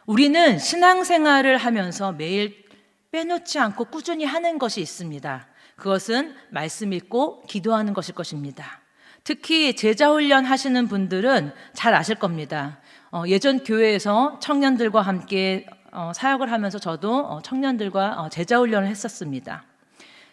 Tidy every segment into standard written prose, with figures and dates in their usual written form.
우리는 신앙생활을 하면서 매일 빼놓지 않고 꾸준히 하는 것이 있습니다. 그것은 말씀 읽고 기도하는 것일 것입니다. 특히 제자훈련 하시는 분들은 잘 아실 겁니다. 예전 교회에서 청년들과 함께 사역을 하면서 저도 청년들과 제자훈련을 했었습니다.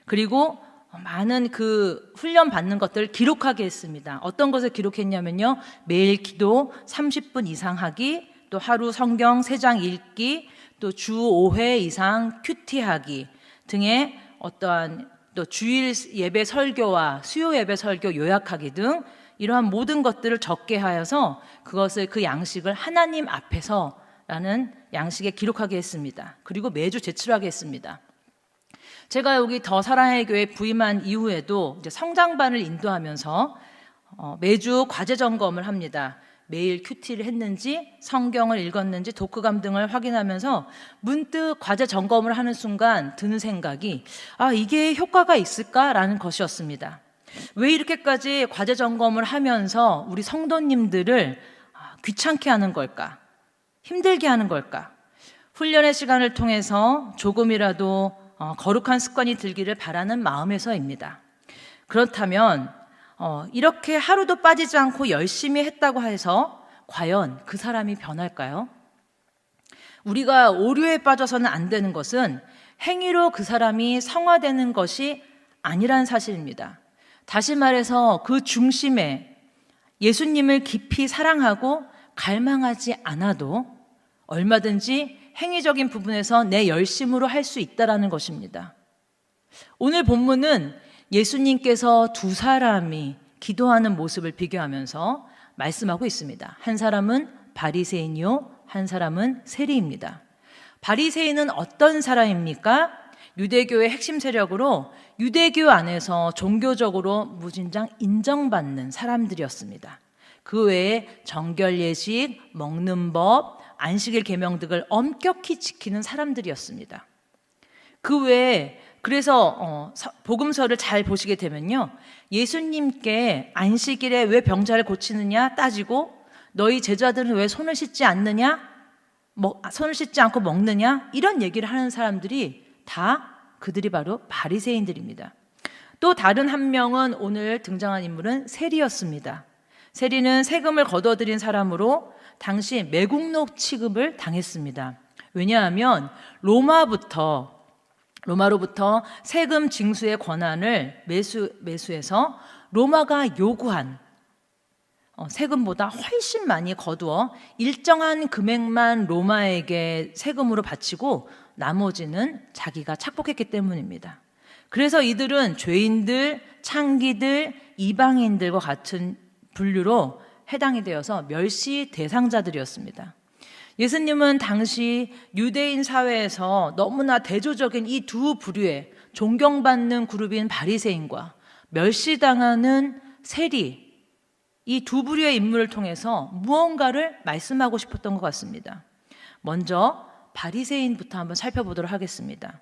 그리고 많은 그 훈련 받는 것들을 기록하게 했습니다. 어떤 것을 기록했냐면요, 매일 기도 30분 이상 하기, 또 하루 성경 3장 읽기, 또 주 5회 이상 큐티하기 등의 어떠한 또 주일 예배 설교와 수요 예배 설교 요약하기 등 이러한 모든 것들을 적게 하여서 그것을 그 양식을 하나님 앞에서라는 양식에 기록하게 했습니다. 그리고 매주 제출하게 했습니다. 제가 여기 더 사랑의 교회 부임한 이후에도 이제 성장반을 인도하면서 매주 과제 점검을 합니다. 매일 큐티를 했는지, 성경을 읽었는지, 독후감 등을 확인하면서 문득 과제 점검을 하는 순간 드는 생각이 이게 효과가 있을까라는 것이었습니다. 왜 이렇게까지 과제 점검을 하면서 우리 성도님들을 귀찮게 하는 걸까? 힘들게 하는 걸까? 훈련의 시간을 통해서 조금이라도 거룩한 습관이 들기를 바라는 마음에서입니다. 그렇다면 이렇게 하루도 빠지지 않고 열심히 했다고 해서 과연 그 사람이 변할까요? 우리가 오류에 빠져서는 안 되는 것은 행위로 그 사람이 성화되는 것이 아니라는 사실입니다. 다시 말해서 그 중심에 예수님을 깊이 사랑하고 갈망하지 않아도 얼마든지 행위적인 부분에서 내 열심으로 할 수 있다는 것입니다. 오늘 본문은 예수님께서 두 사람이 기도하는 모습을 비교하면서 말씀하고 있습니다. 한 사람은 바리새인이요, 한 사람은 세리입니다. 바리새인은 어떤 사람입니까? 유대교의 핵심 세력으로 유대교 안에서 종교적으로 무진장 인정받는 사람들이었습니다. 그 외에 정결 예식, 먹는 법, 안식일 계명 등을 엄격히 지키는 사람들이었습니다. 그 외에 그래서 복음서를 잘 보시게 되면요, 예수님께 안식일에 왜 병자를 고치느냐 따지고 너희 제자들은 왜 손을 씻지 않느냐, 손을 씻지 않고 먹느냐, 이런 얘기를 하는 사람들이 다 그들이 바로 바리새인들입니다. 또 다른 한 명은 오늘 등장한 인물은 세리였습니다. 세리는 세금을 거둬들인 사람으로 당시 매국노 취급을 당했습니다. 왜냐하면 로마로부터 세금 징수의 권한을 매수해서 로마가 요구한 세금보다 훨씬 많이 거두어 일정한 금액만 로마에게 세금으로 바치고 나머지는 자기가 착복했기 때문입니다. 그래서 이들은 죄인들, 창기들, 이방인들과 같은 분류로 해당이 되어서 멸시 대상자들이었습니다. 예수님은 당시 유대인 사회에서 너무나 대조적인 이 두 부류의 존경받는 그룹인 바리새인과 멸시당하는 세리, 이 두 부류의 인물을 통해서 무언가를 말씀하고 싶었던 것 같습니다. 먼저 바리새인부터 한번 살펴보도록 하겠습니다.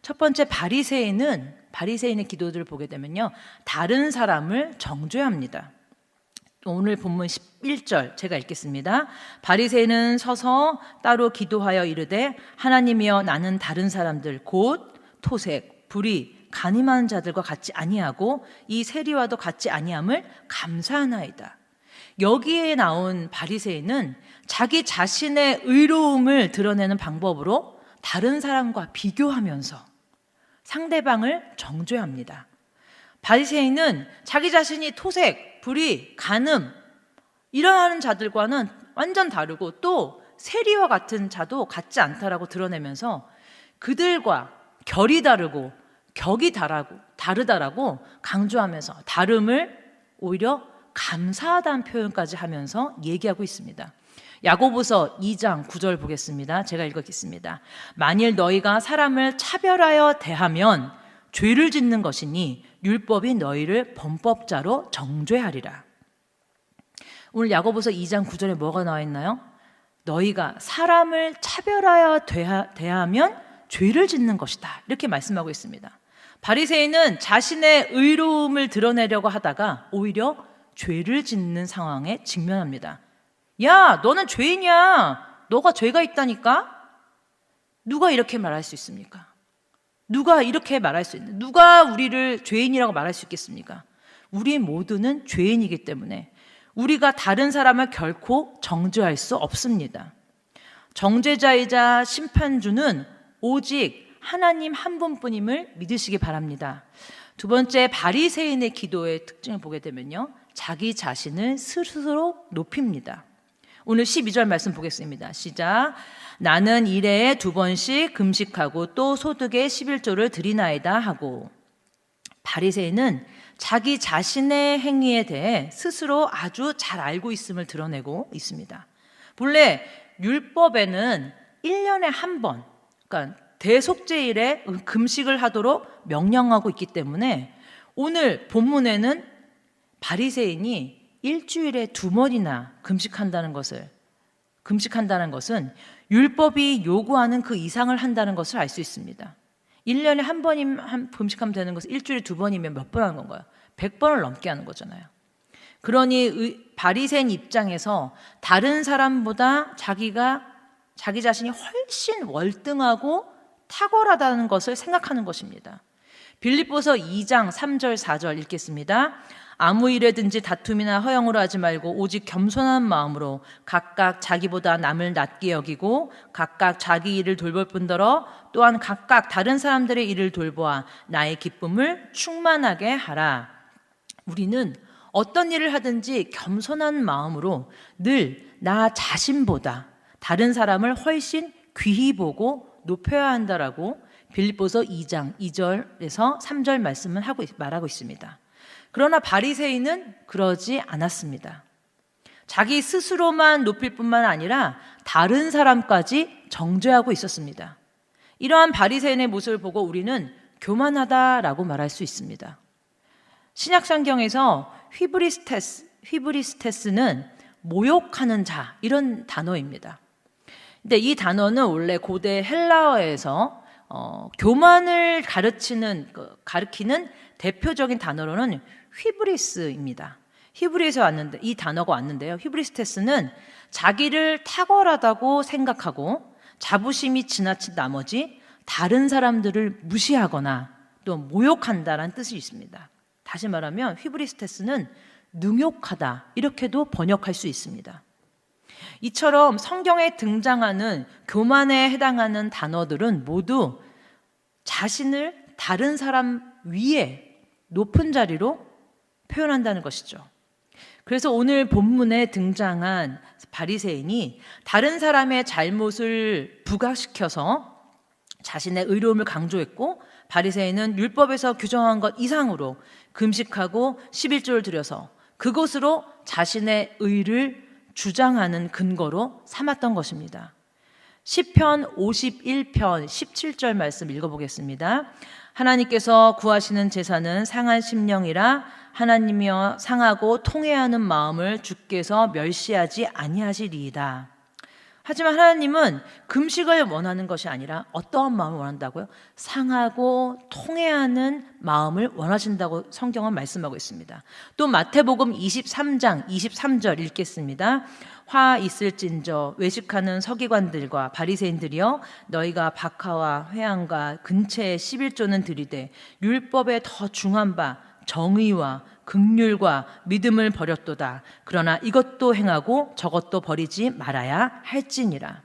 첫 번째, 바리새인의 기도들을 보게 되면요, 다른 사람을 정죄합니다. 오늘 본문 11절 제가 읽겠습니다. 바리새인은 서서 따로 기도하여 이르되 하나님이여, 나는 다른 사람들 곧 토색, 불의, 간임하는 자들과 같지 아니하고 이 세리와도 같지 아니함을 감사하나이다. 여기에 나온 바리새인은 자기 자신의 의로움을 드러내는 방법으로 다른 사람과 비교하면서 상대방을 정죄합니다. 바리새인은 자기 자신이 토색, 불의, 간음 이러한 자들과는 완전 다르고 또 세리와 같은 자도 같지 않다라고 드러내면서 그들과 결이 다르고 격이 다르다라고 강조하면서 다름을 오히려 감사하다는 표현까지 하면서 얘기하고 있습니다. 야고보서 2장 9절 보겠습니다. 제가 읽겠습니다. 만일 너희가 사람을 차별하여 대하면 죄를 짓는 것이니 율법이 너희를 범법자로 정죄하리라. 오늘 야고보서 2장 9절에 뭐가 나와 있나요? 너희가 사람을 차별하여 대하면 죄를 짓는 것이다, 이렇게 말씀하고 있습니다. 바리새인은 자신의 의로움을 드러내려고 하다가 오히려 죄를 짓는 상황에 직면합니다. 야, 너는 죄인이야. 너가 죄가 있다니까? 누가 이렇게 말할 수 있습니까? 누가 이렇게 말할 수 있는? 누가 우리를 죄인이라고 말할 수 있겠습니까? 우리 모두는 죄인이기 때문에 우리가 다른 사람을 결코 정죄할 수 없습니다. 정죄자이자 심판주는 오직 하나님 한 분뿐임을 믿으시기 바랍니다. 두 번째, 바리새인의 기도의 특징을 보게 되면요, 자기 자신을 스스로 높입니다. 오늘 12절 말씀 보겠습니다. 시작. 나는 일해에 2번씩 금식하고 또 소득의 11조를 드리나이다 하고. 바리새인은 자기 자신의 행위에 대해 스스로 아주 잘 알고 있음을 드러내고 있습니다. 본래 율법에는 1년에 한 번, 그러니까 대속죄일에 금식을 하도록 명령하고 있기 때문에 오늘 본문에는 바리새인이 일주일에 2번이나 금식한다는 것은 율법이 요구하는 그 이상을 한다는 것을 알 수 있습니다. 1년에 한 번이면 금식하면 되는 것을 일주일에 2번이면 몇 번 하는 건가요? 100번을 넘게 하는 거잖아요. 그러니 바리새인 입장에서 다른 사람보다 자기 자신이 훨씬 월등하고 탁월하다는 것을 생각하는 것입니다. 빌립보서 2장 3절 4절 읽겠습니다. 아무 일에든지 다툼이나 허영으로 하지 말고 오직 겸손한 마음으로 각각 자기보다 남을 낮게 여기고 각각 자기 일을 돌볼 뿐더러 또한 각각 다른 사람들의 일을 돌보아 나의 기쁨을 충만하게 하라. 우리는 어떤 일을 하든지 겸손한 마음으로 늘 나 자신보다 다른 사람을 훨씬 귀히 보고 높여야 한다라고 빌립보서 2장 2절에서 3절 말씀을 말하고 있습니다. 그러나 바리새인은 그러지 않았습니다. 자기 스스로만 높일 뿐만 아니라 다른 사람까지 정죄하고 있었습니다. 이러한 바리새인의 모습을 보고 우리는 교만하다라고 말할 수 있습니다. 신약성경에서 휘브리스테스는 모욕하는 자, 이런 단어입니다. 근데 이 단어는 원래 고대 헬라어에서 교만을 가리키는 대표적인 단어로는 휘브리스입니다. 히브리에서 왔는데 이 단어가 왔는데요. 휘브리스테스는 자기를 탁월하다고 생각하고 자부심이 지나친 나머지 다른 사람들을 무시하거나 또 모욕한다라는 뜻이 있습니다. 다시 말하면 휘브리스테스는 능욕하다, 이렇게도 번역할 수 있습니다. 이처럼 성경에 등장하는 교만에 해당하는 단어들은 모두 자신을 다른 사람 위에 높은 자리로 표현한다는 것이죠. 그래서 오늘 본문에 등장한 바리새인이 다른 사람의 잘못을 부각시켜서 자신의 의로움을 강조했고, 바리새인은 율법에서 규정한 것 이상으로 금식하고 11조를 드려서 그것으로 자신의 의를 주장하는 근거로 삼았던 것입니다. 시편 51편 17절 말씀 읽어보겠습니다. 하나님께서 구하시는 제사는 상한 심령이라 하나님이여 상하고 통회하는 마음을 주께서 멸시하지 아니하시리이다. 하지만 하나님은 금식을 원하는 것이 아니라 어떠한 마음을 원한다고요? 상하고 통회하는 마음을 원하신다고 성경은 말씀하고 있습니다. 또 마태복음 23장 23절 읽겠습니다. 화 있을진저 외식하는 서기관들과 바리새인들이여 너희가 박하와 회향과 근체의 11조는 드리되 율법에 더 중한 바 정의와 긍휼과 믿음을 버렸도다. 그러나 이것도 행하고 저것도 버리지 말아야 할지니라.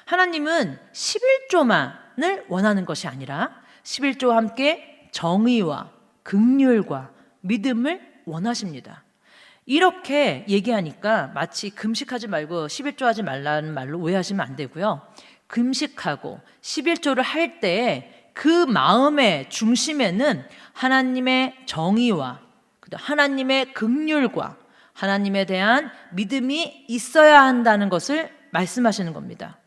하나님은 11조만을 원하는 것이 아니라 11조와 함께 정의와 긍휼과 믿음을 원하십니다. 이렇게 얘기하니까 마치 금식하지 말고 11조 하지 말라는 말로 오해하시면 안 되고요. 금식하고 11조를 할 때 그 마음의 중심에는 하나님의 정의와 하나님의 긍휼과 하나님에 대한 믿음이 있어야 한다는 것을 말씀하시는 겁니다.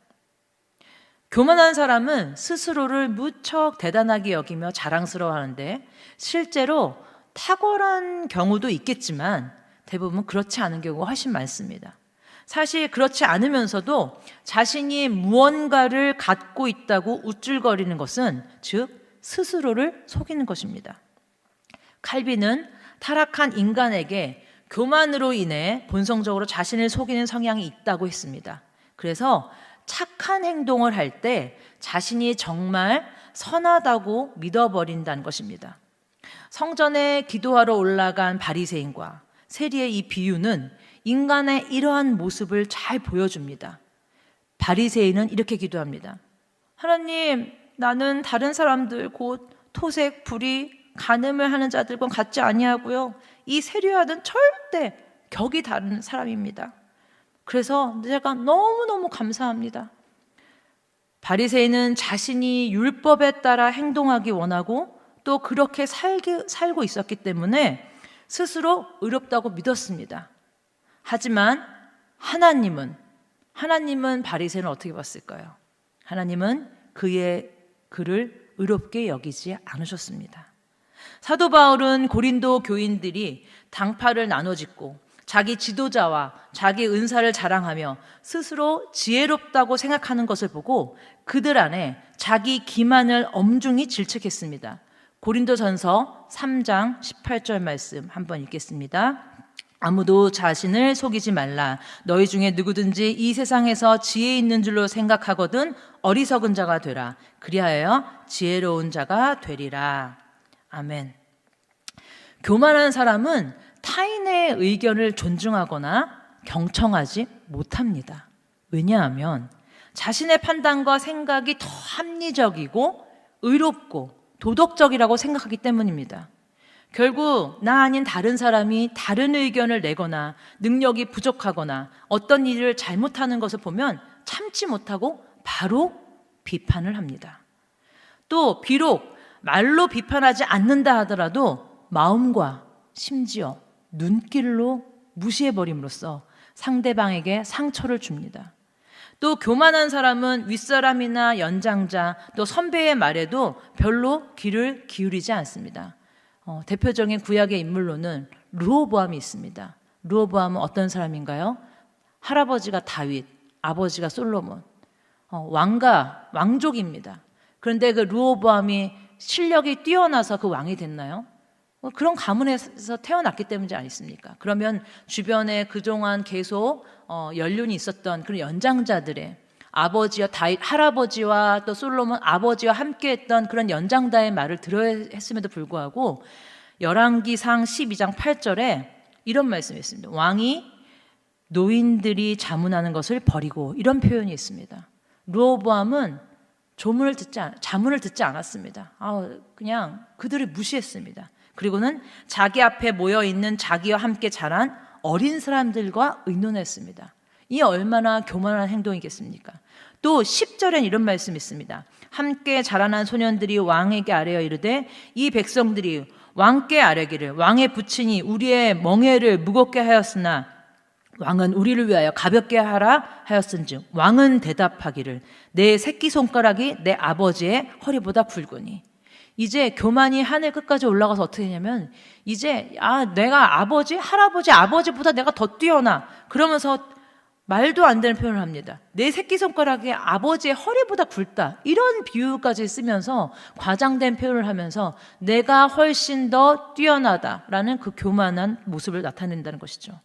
교만한 사람은 스스로를 무척 대단하게 여기며 자랑스러워하는데 실제로 탁월한 경우도 있겠지만 대부분 그렇지 않은 경우가 훨씬 많습니다. 사실 그렇지 않으면서도 자신이 무언가를 갖고 있다고 우쭐거리는 것은 즉 스스로를 속이는 것입니다. 칼빈은 타락한 인간에게 교만으로 인해 본성적으로 자신을 속이는 성향이 있다고 했습니다. 그래서 착한 행동을 할 때 자신이 정말 선하다고 믿어버린다는 것입니다. 성전에 기도하러 올라간 바리새인과 세리의 이 비유는 인간의 이러한 모습을 잘 보여줍니다. 바리새인은 이렇게 기도합니다. 하나님, 나는 다른 사람들 곧 토색, 불의, 간음을 하는 자들과 같지 아니하고요. 이 세리와는 절대 격이 다른 사람입니다. 그래서 제가 너무너무 감사합니다. 바리새인은 자신이 율법에 따라 행동하기 원하고 또 그렇게 살고 있었기 때문에 스스로 의롭다고 믿었습니다. 하지만 하나님은 바리새인을 어떻게 봤을까요? 하나님은 그를 의롭게 여기지 않으셨습니다. 사도 바울은 고린도 교인들이 당파를 나눠 짓고 자기 지도자와 자기 은사를 자랑하며 스스로 지혜롭다고 생각하는 것을 보고 그들 안에 자기 기만을 엄중히 질책했습니다. 고린도전서 3장 18절 말씀 한번 읽겠습니다. 아무도 자신을 속이지 말라. 너희 중에 누구든지 이 세상에서 지혜 있는 줄로 생각하거든 어리석은 자가 되라. 그리하여 지혜로운 자가 되리라. 아멘. 교만한 사람은 타인의 의견을 존중하거나 경청하지 못합니다. 왜냐하면 자신의 판단과 생각이 더 합리적이고 의롭고 도덕적이라고 생각하기 때문입니다. 결국 나 아닌 다른 사람이 다른 의견을 내거나 능력이 부족하거나 어떤 일을 잘못하는 것을 보면 참지 못하고 바로 비판을 합니다. 또 비록 말로 비판하지 않는다 하더라도 마음과 심지어 눈길로 무시해버림으로써 상대방에게 상처를 줍니다. 또 교만한 사람은 윗사람이나 연장자 또 선배의 말에도 별로 귀를 기울이지 않습니다. 대표적인 구약의 인물로는 르호보암이 있습니다. 르호보암은 어떤 사람인가요? 할아버지가 다윗, 아버지가 솔로몬, 왕족입니다. 그런데 그 르호보암이 실력이 뛰어나서 그 왕이 됐나요? 그런 가문에서 태어났기 때문이지 않습니까? 그러면 주변에 그동안 계속 연륜이 있었던 그런 연장자들의 아버지와 다윗 할아버지와 또 솔로몬 아버지와 함께했던 그런 연장자의 말을 들어야 했음에도 불구하고 열왕기상 12장 8절에 이런 말씀이 있습니다. 왕이 노인들이 자문하는 것을 버리고 이런 표현이 있습니다. 르호보암은 자문을 듣지 않았습니다. 그냥 그들을 무시했습니다. 그리고는 자기 앞에 모여있는 자기와 함께 자란 어린 사람들과 의논했습니다. 이 얼마나 교만한 행동이겠습니까? 또 10절엔 이런 말씀이 있습니다. 함께 자라난 소년들이 왕에게 아뢰어 이르되 이 백성들이 왕께 아뢰기를 왕의 부친이 우리의 멍에를 무겁게 하였으나 왕은 우리를 위하여 가볍게 하라 하였은즉 왕은 대답하기를 내 새끼손가락이 내 아버지의 허리보다 굵으니. 이제 교만이 하늘 끝까지 올라가서 어떻게 되냐면 이제 내가 할아버지 아버지보다 내가 더 뛰어나 그러면서 말도 안 되는 표현을 합니다. 내 새끼손가락이 아버지의 허리보다 굵다 이런 비유까지 쓰면서 과장된 표현을 하면서 내가 훨씬 더 뛰어나다라는 그 교만한 모습을 나타낸다는 것이죠.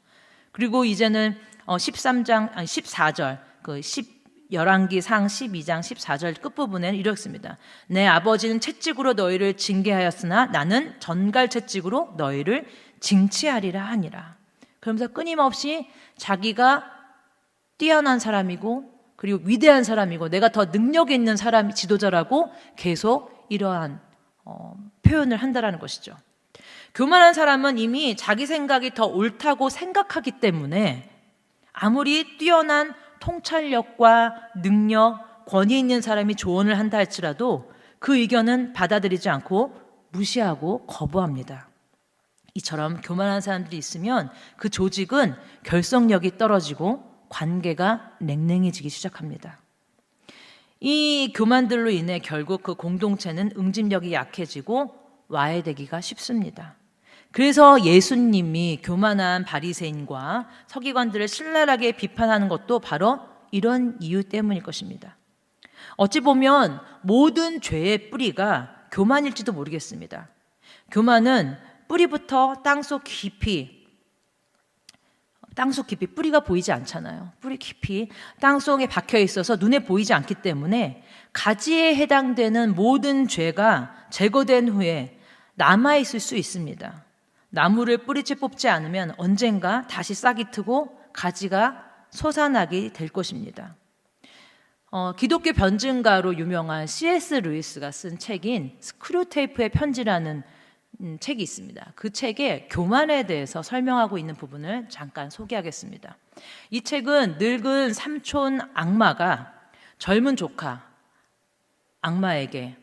그리고 이제는 14절 열왕기상 12장 14절 끝부분에는 이렇습니다. 내 아버지는 채찍으로 너희를 징계하였으나 나는 전갈 채찍으로 너희를 징치하리라 하니라. 그러면서 끊임없이 자기가 뛰어난 사람이고 그리고 위대한 사람이고 내가 더 능력 있는 사람이 지도자라고 계속 이러한 표현을 한다라는 것이죠. 교만한 사람은 이미 자기 생각이 더 옳다고 생각하기 때문에 아무리 뛰어난 통찰력과 능력, 권위 있는 사람이 조언을 한다 할지라도 그 의견은 받아들이지 않고 무시하고 거부합니다. 이처럼 교만한 사람들이 있으면 그 조직은 결속력이 떨어지고 관계가 냉랭해지기 시작합니다. 이 교만들로 인해 결국 그 공동체는 응집력이 약해지고 와해되기가 쉽습니다. 그래서 예수님이 교만한 바리새인과 서기관들을 신랄하게 비판하는 것도 바로 이런 이유 때문일 것입니다. 어찌 보면 모든 죄의 뿌리가 교만일지도 모르겠습니다. 교만은 뿌리부터 땅속 깊이 땅속 깊이 뿌리가 보이지 않잖아요. 뿌리 깊이 땅속에 박혀 있어서 눈에 보이지 않기 때문에 가지에 해당되는 모든 죄가 제거된 후에 남아있을 수 있습니다. 나무를 뿌리째 뽑지 않으면 언젠가 다시 싹이 트고 가지가 솟아나게 될 것입니다. 기독교 변증가로 유명한 C.S. 루이스가 쓴 책인 스크류테이프의 편지라는 책이 있습니다. 그 책에 교만에 대해서 설명하고 있는 부분을 잠깐 소개하겠습니다. 이 책은 늙은 삼촌 악마가 젊은 조카 악마에게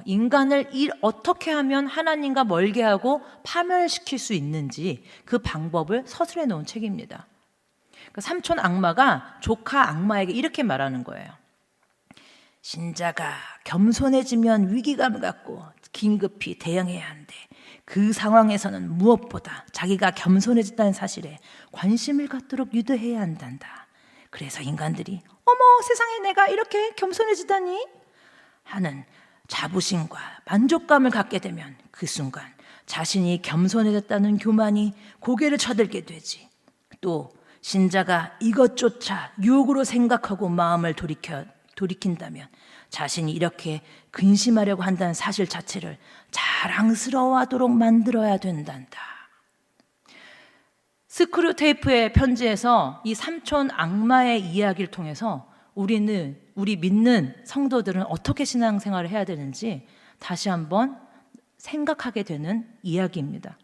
인간을 어떻게 하면 하나님과 멀게 하고 파멸시킬 수 있는지 그 방법을 서술해 놓은 책입니다. 그 삼촌 악마가 조카 악마에게 이렇게 말하는 거예요. 신자가 겸손해지면 위기감을 갖고 긴급히 대응해야 하는데 그 상황에서는 무엇보다 자기가 겸손해졌다는 사실에 관심을 갖도록 유도해야 한단다. 그래서 인간들이 어머 세상에 내가 이렇게 겸손해지다니 하는 자부심과 만족감을 갖게 되면 그 순간 자신이 겸손해졌다는 교만이 고개를 쳐들게 되지. 또 신자가 이것조차 유혹으로 생각하고 마음을 돌이킨다면 자신이 이렇게 근심하려고 한다는 사실 자체를 자랑스러워하도록 만들어야 된단다. 스크류테이프의 편지에서 이 삼촌 악마의 이야기를 통해서 우리 믿는 성도들은 어떻게 신앙생활을 해야 되는지 다시 한번 생각하게 되는 이야기입니다.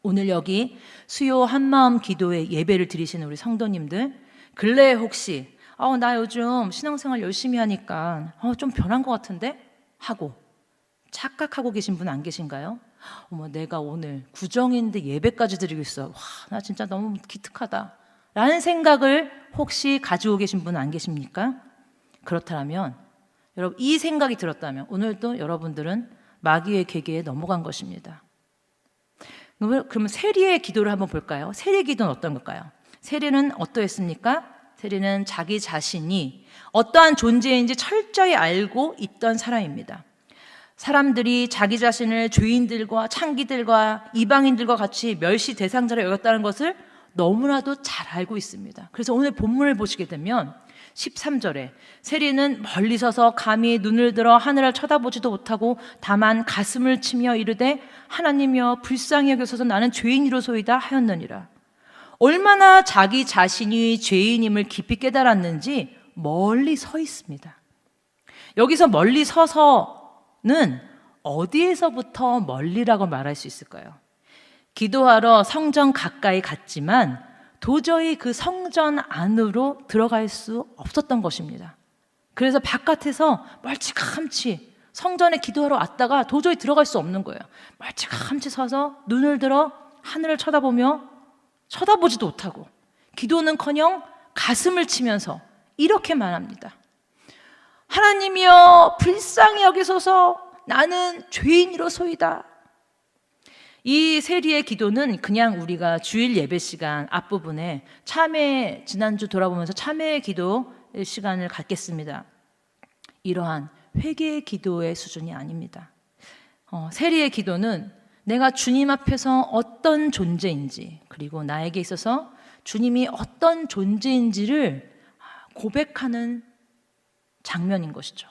오늘 여기 수요 한마음 기도회 예배를 드리시는 우리 성도님들, 근래에 혹시 나 요즘 신앙생활 열심히 하니까 좀 변한 것 같은데? 하고 착각하고 계신 분 안 계신가요? 어머, 내가 오늘 구정인데 예배까지 드리고 있어. 와, 나 진짜 너무 기특하다 라는 생각을 혹시 가지고 계신 분 안 계십니까? 그렇다면 여러분, 이 생각이 들었다면 오늘도 여러분들은 마귀의 계계에 넘어간 것입니다. 그러면 세리의 기도를 한번 볼까요? 세리의 기도는 어떤 걸까요? 세리는 어떠했습니까? 세리는 자기 자신이 어떠한 존재인지 철저히 알고 있던 사람입니다. 사람들이 자기 자신을 죄인들과 창기들과 이방인들과 같이 멸시 대상자로 여겼다는 것을 너무나도 잘 알고 있습니다. 그래서 오늘 본문을 보시게 되면 13절에 세리는 멀리 서서 감히 눈을 들어 하늘을 쳐다보지도 못하고 다만 가슴을 치며 이르되 하나님이여 불쌍히 여기소서 나는 죄인이로소이다 하였느니라. 얼마나 자기 자신이 죄인임을 깊이 깨달았는지 멀리 서 있습니다. 여기서 멀리 서서는 어디에서부터 멀리라고 말할 수 있을까요? 기도하러 성전 가까이 갔지만 도저히 그 성전 안으로 들어갈 수 없었던 것입니다. 그래서 바깥에서 멀찌감치 성전에 기도하러 왔다가 도저히 들어갈 수 없는 거예요. 멀찌감치 서서 눈을 들어 하늘을 쳐다보지도 못하고 기도는커녕 가슴을 치면서 이렇게 말합니다. 하나님이여 불쌍히 여기소서 나는 죄인이로소이다. 이 세리의 기도는 그냥 우리가 주일 예배 시간 앞부분에 지난주 돌아보면서 참회의 기도 시간을 갖겠습니다. 이러한 회개의 기도의 수준이 아닙니다. 세리의 기도는 내가 주님 앞에서 어떤 존재인지, 그리고 나에게 있어서 주님이 어떤 존재인지를 고백하는 장면인 것이죠.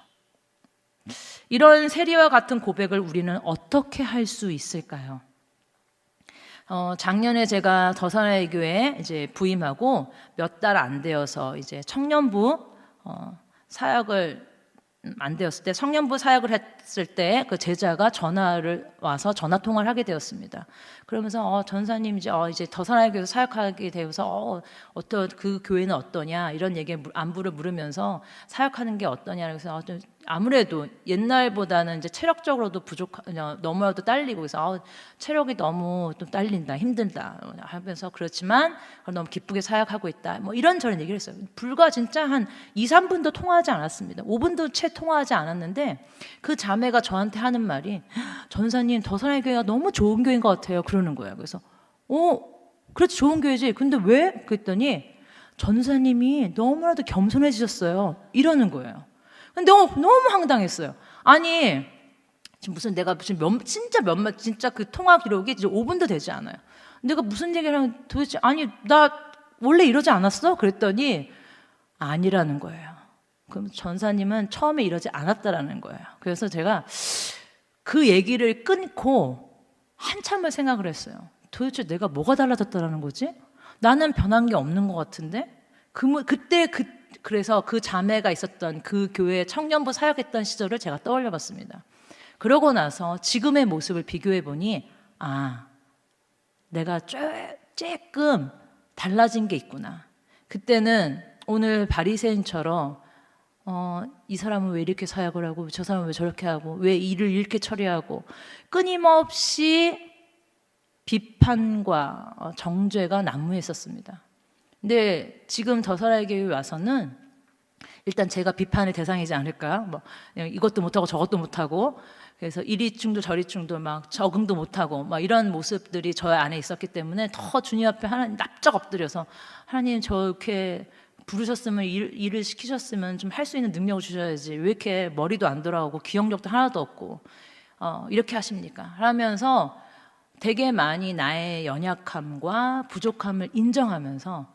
이런 세리와 같은 고백을 우리는 어떻게 할 수 있을까요? 작년에 제가 더사나이 교회에 이제 부임하고 몇 달 안 되어서 이제 청년부 사역을 안 되었을 때, 청년부 사역을 했을 때 그 제자가 전화를 와서 전화 통화를 하게 되었습니다. 그러면서 전사님 이제 더사나이 교회에서 사역하게 되어서 어떤 그 교회는 어떠냐 이런 안부를 물으면서 사역하는 게 어떠냐. 그래서 아무래도 옛날보다는 이제 체력적으로도 너무나도 딸리고 그래서 체력이 너무 좀 딸린다, 힘들다 하면서 그렇지만 너무 기쁘게 사역하고 있다. 뭐 이런저런 얘기를 했어요. 불과 진짜 한 2, 3분도 통화하지 않았습니다. 5분도 채 통화하지 않았는데 그 자매가 저한테 하는 말이 전사님 더사나이 교회가 너무 좋은 교회인 것 같아요. 그러는 거예요. 그래서 그렇지 좋은 교회지. 근데 왜? 그랬더니 전사님이 너무나도 겸손해지셨어요. 이러는 거예요. 근데 너무 황당했어요. 아니 지금 내가 진짜 그 통화 기록이 이제 5분도 되지 않아요. 내가 무슨 얘기를 하면 도대체 아니 나 원래 이러지 않았어? 그랬더니 아니라는 거예요. 그럼 전사님은 처음에 이러지 않았다라는 거예요. 그래서 제가 그 얘기를 끊고 한참을 생각을 했어요. 도대체 내가 뭐가 달라졌다라는 거지? 나는 변한 게 없는 것 같은데? 그래서 그 자매가 있었던 그 교회 청년부 사역했던 시절을 제가 떠올려 봤습니다. 그러고 나서 지금의 모습을 비교해 보니 내가 조금 달라진 게 있구나. 그때는 오늘 바리새인처럼 이 사람은 왜 이렇게 사역을 하고 저 사람은 왜 저렇게 하고 왜 일을 이렇게 처리하고 끊임없이 비판과 정죄가 난무했었습니다. 근데 지금 더 살아야 교회에 와서는 일단 제가 비판의 대상이지 않을까? 이것도 못하고 저것도 못하고 그래서 이리충도 저리충도 막 적응도 못하고 막 이런 모습들이 저 안에 있었기 때문에 더 주님 앞에 하나님 납작 엎드려서 하나님 저렇게 부르셨으면 일을 시키셨으면 좀 할 수 있는 능력을 주셔야지 왜 이렇게 머리도 안 돌아오고 기억력도 하나도 없고 이렇게 하십니까? 하면서 되게 많이 나의 연약함과 부족함을 인정하면서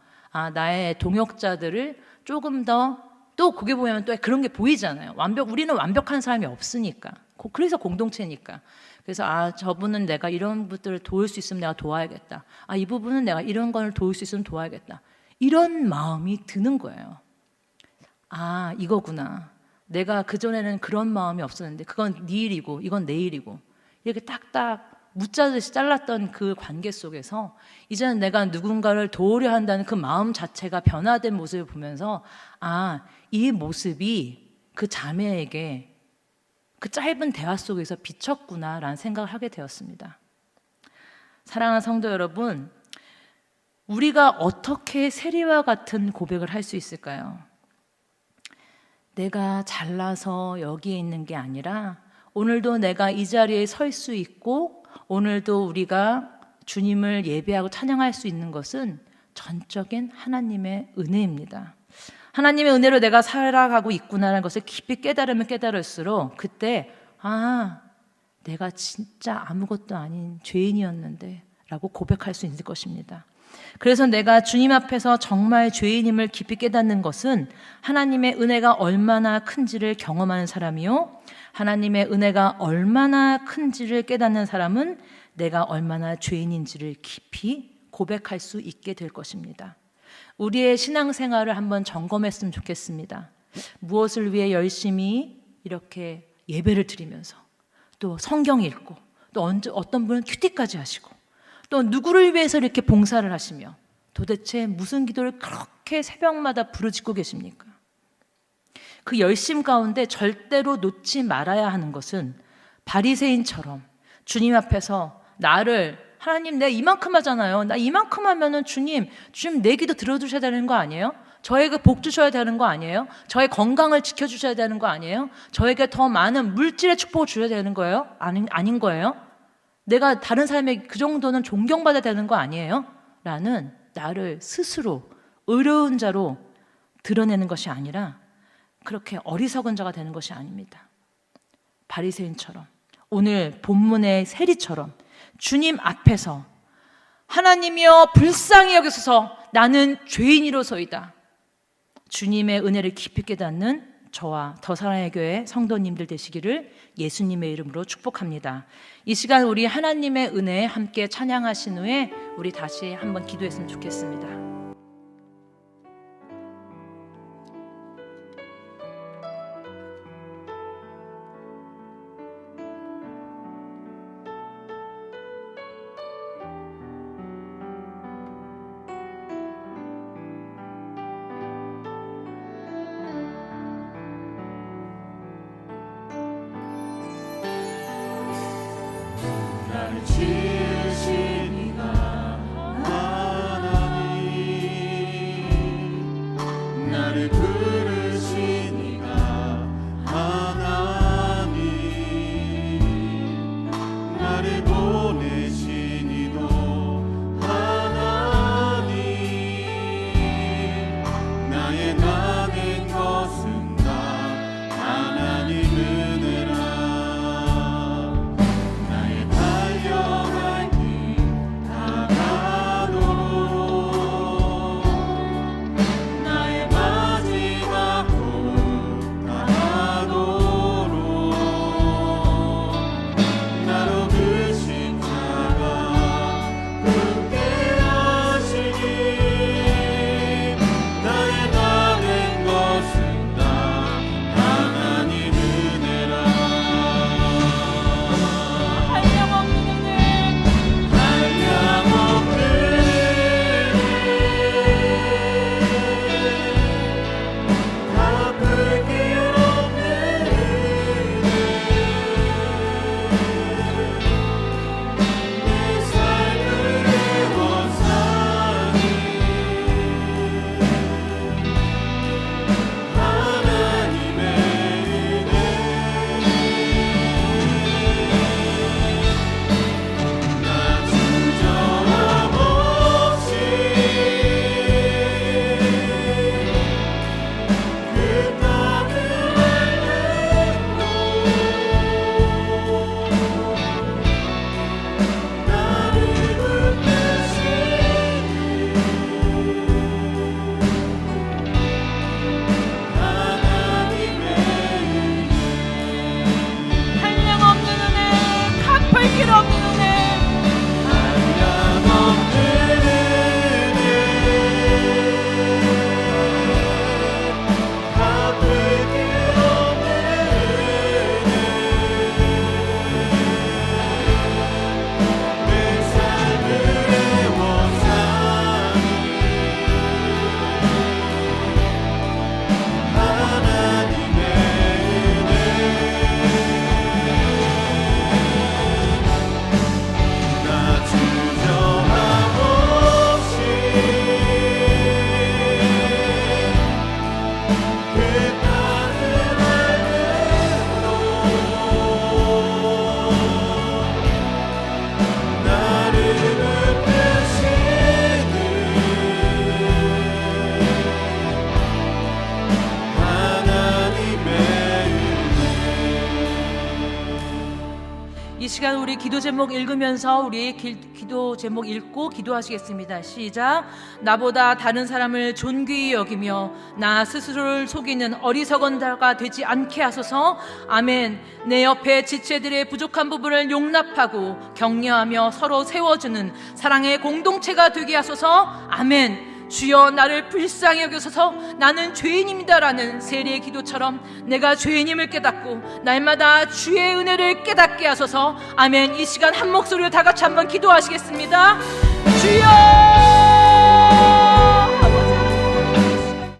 나의 동역자들을 조금 더 또 그게 보면 또 그런 게 보이잖아요. 우리는 완벽한 사람이 없으니까. 그래서 공동체니까. 그래서 저분은 내가 이런 분들을 도울 수 있으면 내가 도와야겠다. 이 부분은 내가 이런 걸 도울 수 있으면 도와야겠다. 이런 마음이 드는 거예요. 이거구나. 내가 그전에는 그런 마음이 없었는데 그건 네 일이고 이건 내 일이고 이렇게 딱딱 무자듯이 잘랐던 그 관계 속에서 이제는 내가 누군가를 도우려 한다는 그 마음 자체가 변화된 모습을 보면서 이 모습이 그 자매에게 그 짧은 대화 속에서 비쳤구나라는 생각을 하게 되었습니다. 사랑하는 성도 여러분, 우리가 어떻게 세리와 같은 고백을 할 수 있을까요? 내가 잘나서 여기에 있는 게 아니라 오늘도 내가 이 자리에 설 수 있고 오늘도 우리가 주님을 예배하고 찬양할 수 있는 것은 전적인 하나님의 은혜입니다. 하나님의 은혜로 내가 살아가고 있구나라는 것을 깊이 깨달으면 깨달을수록 그때 내가 진짜 아무것도 아닌 죄인이었는데 라고 고백할 수 있을 것입니다. 그래서 내가 주님 앞에서 정말 죄인임을 깊이 깨닫는 것은 하나님의 은혜가 얼마나 큰지를 경험하는 사람이요, 하나님의 은혜가 얼마나 큰지를 깨닫는 사람은 내가 얼마나 죄인인지를 깊이 고백할 수 있게 될 것입니다. 우리의 신앙생활을 한번 점검했으면 좋겠습니다. 무엇을 위해 열심히 이렇게 예배를 드리면서 또 성경 읽고 또 어떤 분은 큐티까지 하시고 또 누구를 위해서 이렇게 봉사를 하시며 도대체 무슨 기도를 그렇게 새벽마다 부르짖고 계십니까? 그 열심 가운데 절대로 놓지 말아야 하는 것은 바리새인처럼 주님 앞에서 하나님 내가 이만큼 하잖아요. 나 이만큼 하면은 주님 내 기도 들어주셔야 되는 거 아니에요? 저에게 복 주셔야 되는 거 아니에요? 저의 건강을 지켜주셔야 되는 거 아니에요? 저에게 더 많은 물질의 축복을 주셔야 되는 거예요? 아닌 거예요? 내가 다른 사람에게 그 정도는 존경받아야 되는 거 아니에요? 라는 나를 스스로 어려운 자로 드러내는 것이 아니라 그렇게 어리석은 자가 되는 것이 아닙니다. 바리새인처럼 오늘 본문의 세리처럼 주님 앞에서 하나님이여 불쌍히 여기소서 나는 죄인이로소이다. 주님의 은혜를 깊이 깨닫는 저와 더 사랑의 교회 성도님들 되시기를 예수님의 이름으로 축복합니다. 이 시간 우리 하나님의 은혜에 함께 찬양하신 후에 우리 다시 한번 기도했으면 좋겠습니다. 나를 지으신 이가 하나님, 나를 부르신 이가 하나님, 나를 보내신 이도 하나님, 나의 나는 것은 다 하나님 은혜라. 나의 달려갈 길 다 이 시간 우리 기도 제목 읽으면서 우리 기도 제목 읽고 기도하시겠습니다. 시작. 나보다 다른 사람을 존귀히 여기며 나 스스로를 속이는 어리석은 자가 되지 않게 하소서. 아멘. 내 옆에 지체들의 부족한 부분을 용납하고 격려하며 서로 세워주는 사랑의 공동체가 되게 하소서. 아멘. 주여 나를 불쌍히 여기소서. 나는 죄인입니다라는 세리의 기도처럼 내가 죄인임을 깨닫고 날마다 주의 은혜를 깨닫게 하소서. 아멘. 이 시간 한 목소리로 다 같이 한번 기도하시겠습니다. 주여